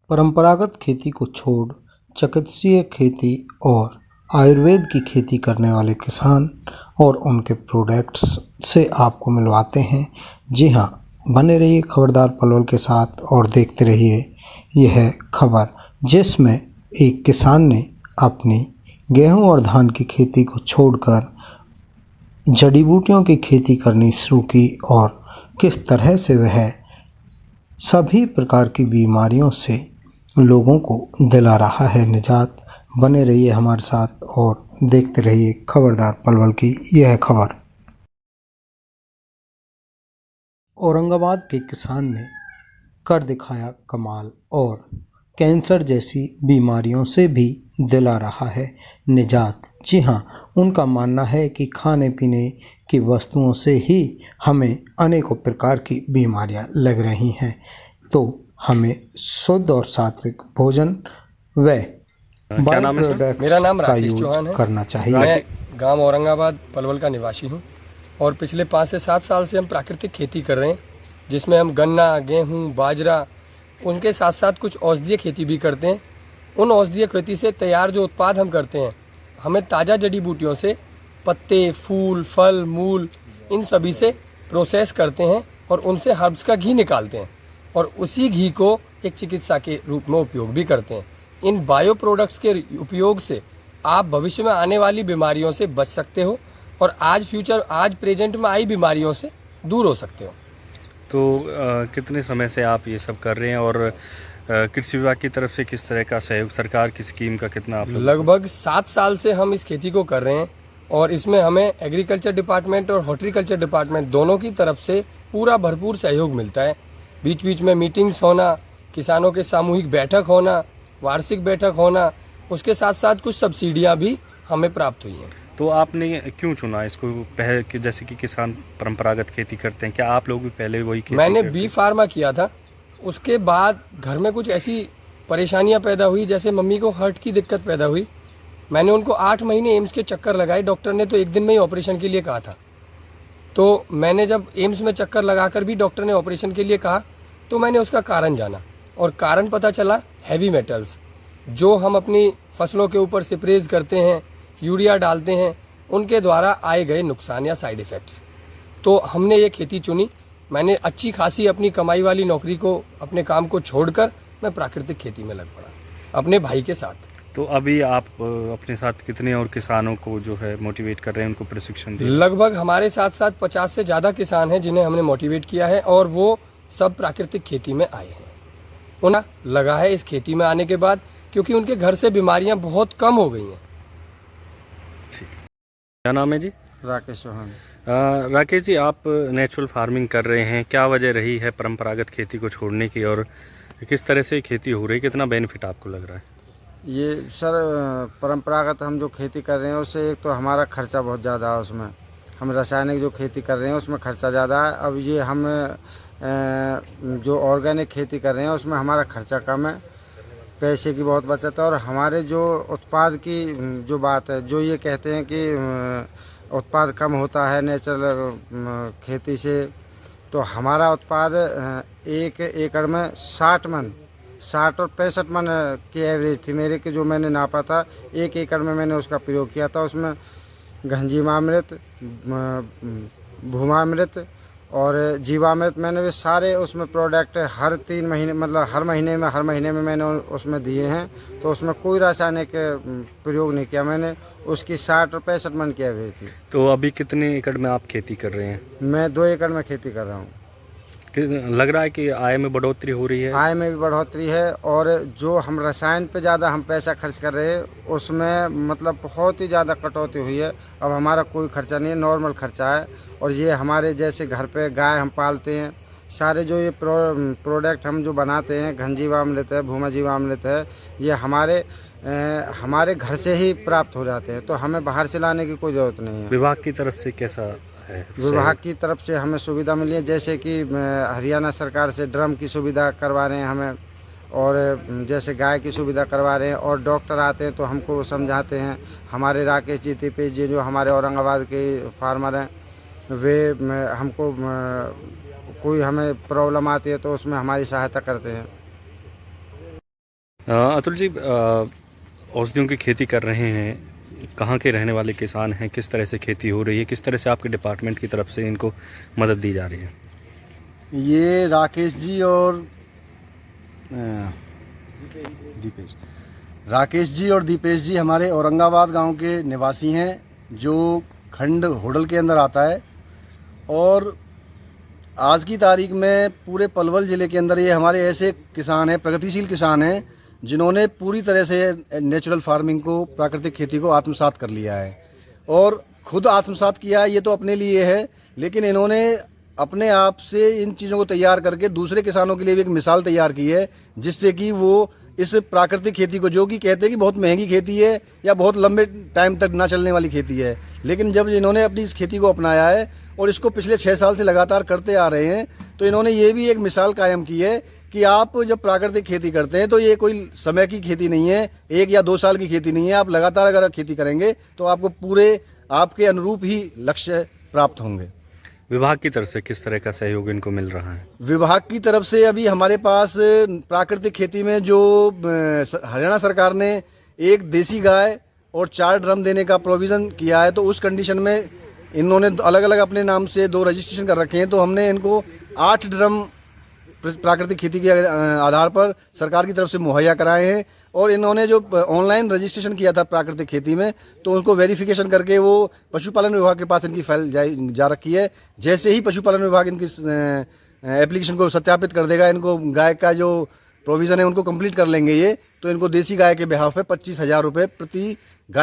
परंपरागत खेती को छोड़ चिकित्सीय खेती और आयुर्वेद की खेती करने वाले किसान और उनके प्रोडक्ट्स से आपको मिलवाते हैं। जी हाँ, बने रहिए खबरदार पलवल के साथ और देखते रहिए यह खबर, जिसमें एक किसान ने अपनी गेहूं और धान की खेती को छोड़कर जड़ी बूटियों की खेती करनी शुरू की और किस तरह से वह सभी प्रकार की बीमारियों से लोगों को दिला रहा है निजात। बने रहिए हमारे साथ और देखते रहिए खबरदार पलवल की यह खबर। औरंगाबाद के किसान ने कर दिखाया कमाल और कैंसर जैसी बीमारियों से भी दिला रहा है निजात। जी हाँ, उनका मानना है कि खाने पीने की वस्तुओं से ही हमें अनेकों प्रकार की बीमारियां लग रही हैं, तो हमें शुद्ध और सात्विक भोजन व क्या नाम है सर? मेरा नाम राकेश चौहान है। करना चाहिए। मैं गांव औरंगाबाद पलवल का निवासी हूं और पिछले 5 से 7 साल से हम प्राकृतिक खेती कर रहे हैं, जिसमें हम गन्ना, गेहूं, बाजरा, उनके साथ साथ कुछ औषधीय खेती भी करते हैं। उन औषधीय खेती से तैयार जो उत्पाद हम करते हैं, हमें ताज़ा जड़ी बूटियों से पत्ते, फूल, फल, मूल, इन सभी से प्रोसेस करते हैं और उनसे हर्ब्स का घी निकालते हैं और उसी घी को एक चिकित्सा के रूप में उपयोग भी करते हैं। इन बायो प्रोडक्ट्स के उपयोग से आप भविष्य में आने वाली बीमारियों से बच सकते हो और आज प्रेजेंट में आई बीमारियों से दूर हो सकते हो। तो कितने समय से आप ये सब कर रहे हैं और कृषि विभाग की तरफ से किस तरह का सहयोग, सरकार की स्कीम का कितना आप? लगभग 7 साल से हम इस खेती को कर रहे हैं और इसमें हमें एग्रीकल्चर डिपार्टमेंट और हॉर्टिकल्चर डिपार्टमेंट दोनों की तरफ से पूरा भरपूर सहयोग मिलता है। बीच बीच में मीटिंग्स होना, किसानों के सामूहिक बैठक होना, वार्षिक बैठक होना, उसके साथ साथ कुछ सब्सिडियां भी हमें प्राप्त हुई हैं। तो आपने क्यों चुना इसको? पहले कि जैसे कि किसान परंपरागत खेती करते हैं, क्या आप लोग भी पहले वही खेती मैंने करते? बी फार्मा किया था। उसके बाद घर में कुछ ऐसी परेशानियां पैदा हुई, जैसे मम्मी को हार्ट की दिक्कत पैदा हुई। मैंने उनको 8 महीने एम्स के चक्कर लगाए। डॉक्टर ने तो 1 दिन में ही ऑपरेशन के लिए कहा था। तो मैंने जब एम्स में चक्कर लगाकर भी डॉक्टर ने ऑपरेशन के लिए कहा, तो मैंने उसका कारण जाना और कारण पता चला हैवी मेटल्स जो हम अपनी फसलों के ऊपर स्प्रेज करते हैं, यूरिया डालते हैं, उनके द्वारा आए गए नुकसान या साइड इफ़ेक्ट्स। तो हमने ये खेती चुनी। मैंने अच्छी खासी अपनी कमाई वाली नौकरी को, अपने काम को छोड़कर मैं प्राकृतिक खेती में लग पड़ा अपने भाई के साथ। तो अभी आप अपने साथ कितने और किसानों को जो है मोटिवेट कर रहे हैं, उनको प्रशिक्षण दे? लगभग हमारे साथ साथ 50 से ज़्यादा किसान हैं जिन्हें हमने मोटिवेट किया है और वो सब प्राकृतिक खेती में आए हैं। उन्हें लगा है इस खेती में आने के बाद, क्योंकि उनके घर से बीमारियां बहुत कम हो गई हैं। क्या नाम है जी? राकेश चौहान। राकेश जी, आप नेचुरल फार्मिंग कर रहे हैं, क्या वजह रही है परंपरागत खेती को छोड़ने की और किस तरह से खेती हो रही है, कितना बेनिफिट आपको लग रहा है? ये सर, परंपरागत हम जो खेती कर रहे हैं उससे एक तो हमारा खर्चा बहुत ज़्यादा है। उसमें हम रासायनिक जो खेती कर रहे हैं उसमें खर्चा ज़्यादा है। अब ये हम जो ऑर्गेनिक खेती कर रहे हैं उसमें हमारा खर्चा कम है, पैसे की बहुत बचत है। और हमारे जो उत्पाद की जो बात है, जो ये कहते हैं कि उत्पाद कम होता है नेचुरल खेती से, तो हमारा उत्पाद 1 एकड़ में 60 और 65 मन की एवरेज थी मेरे की, जो मैंने नापा था। 1 एकड़ में मैंने उसका प्रयोग किया था। उसमें घनजीवामृत, भूमामृत और जीवामृत, मैंने वे सारे उसमें प्रोडक्ट हर 3 महीने, मतलब हर महीने में मैंने उसमें दिए हैं। तो उसमें कोई रासायनिक प्रयोग नहीं किया मैंने। उसकी 60 और 65 मन की एवरेज थी। तो अभी कितने एकड़ में आप खेती कर रहे हैं? मैं 2 एकड़ में खेती कर रहा हूँ। लग रहा है कि आय में बढ़ोतरी हो रही है? आय में भी बढ़ोतरी है और जो हम रसायन पे ज़्यादा हम पैसा खर्च कर रहे हैं उसमें मतलब बहुत ही ज़्यादा कटौती हुई है। अब हमारा कोई खर्चा नहीं है, नॉर्मल खर्चा है। और ये हमारे जैसे घर पे गाय हम पालते हैं, सारे जो ये प्रोडक्ट हम जो बनाते हैं, घनजीवामृत है, भूमा जीवामृत है, ये हमारे घर से ही प्राप्त हो जाते हैं। तो हमें बाहर से लाने की कोई ज़रूरत नहीं है। विभाग की तरफ से कैसा है? विभाग की तरफ से हमें सुविधा मिली है, जैसे कि हरियाणा सरकार से ड्रम की सुविधा करवा रहे हैं हमें, और जैसे गाय की सुविधा करवा रहे हैं। और डॉक्टर आते हैं तो हमको समझाते हैं। हमारे राकेश जी तिपेश जी जो हमारे औरंगाबाद के फार्मर हैं, वे हमको कोई हमें प्रॉब्लम आती है तो उसमें हमारी सहायता करते हैं। अतुल जी, औषधियों की खेती कर रहे हैं, कहाँ के रहने वाले किसान हैं, किस तरह से खेती हो रही है, किस तरह से आपके डिपार्टमेंट की तरफ से इनको मदद दी जा रही है? ये राकेश जी और दीपेश जी हमारे औरंगाबाद गांव के निवासी हैं, जो खंड होडल के अंदर आता है। और आज की तारीख में पूरे पलवल ज़िले के अंदर ये हमारे ऐसे किसान हैं, प्रगतिशील किसान हैं, जिन्होंने पूरी तरह से नेचुरल फार्मिंग को, प्राकृतिक खेती को आत्मसात कर लिया है। और खुद आत्मसात किया है, ये तो अपने लिए है, लेकिन इन्होंने अपने आप से इन चीज़ों को तैयार करके दूसरे किसानों के लिए भी एक मिसाल तैयार की है, जिससे कि वो इस प्राकृतिक खेती को, जो कि कहते हैं कि बहुत महंगी खेती है या बहुत लंबे टाइम तक ना चलने वाली खेती है, लेकिन जब इन्होंने अपनी इस खेती को अपनाया है और इसको पिछले 6 साल से लगातार करते आ रहे हैं, तो इन्होंने ये भी एक मिसाल कायम की है कि आप जब प्राकृतिक खेती करते हैं तो ये कोई समय की खेती नहीं है, 1 या 2 साल की खेती नहीं है। आप लगातार अगर खेती करेंगे तो आपको पूरे आपके अनुरूप ही लक्ष्य प्राप्त होंगे। विभाग की तरफ से किस तरह का सहयोग इनको मिल रहा है? विभाग की तरफ से अभी हमारे पास प्राकृतिक खेती में जो हरियाणा सरकार ने एक देसी गाय और 4 ड्रम देने का प्रोविज़न किया है, तो उस कंडीशन में इन्होंने अलग अलग अपने नाम से 2 रजिस्ट्रेशन कर रखे हैं, तो हमने इनको 8 ड्रम प्राकृतिक खेती के आधार पर सरकार की तरफ से मुहैया कराए हैं। और इन्होंने जो ऑनलाइन रजिस्ट्रेशन किया था प्राकृतिक खेती में, तो उनको वेरिफिकेशन करके वो पशुपालन विभाग के पास इनकी फाइल जा रखी है। जैसे ही पशुपालन विभाग इनकी एप्लीकेशन को सत्यापित कर देगा, इनको गाय का जो प्रोविज़न है उनको कंप्लीट कर लेंगे ये, तो इनको देसी गाय के बिहाफ पे 25,000 रुपये प्रति गाय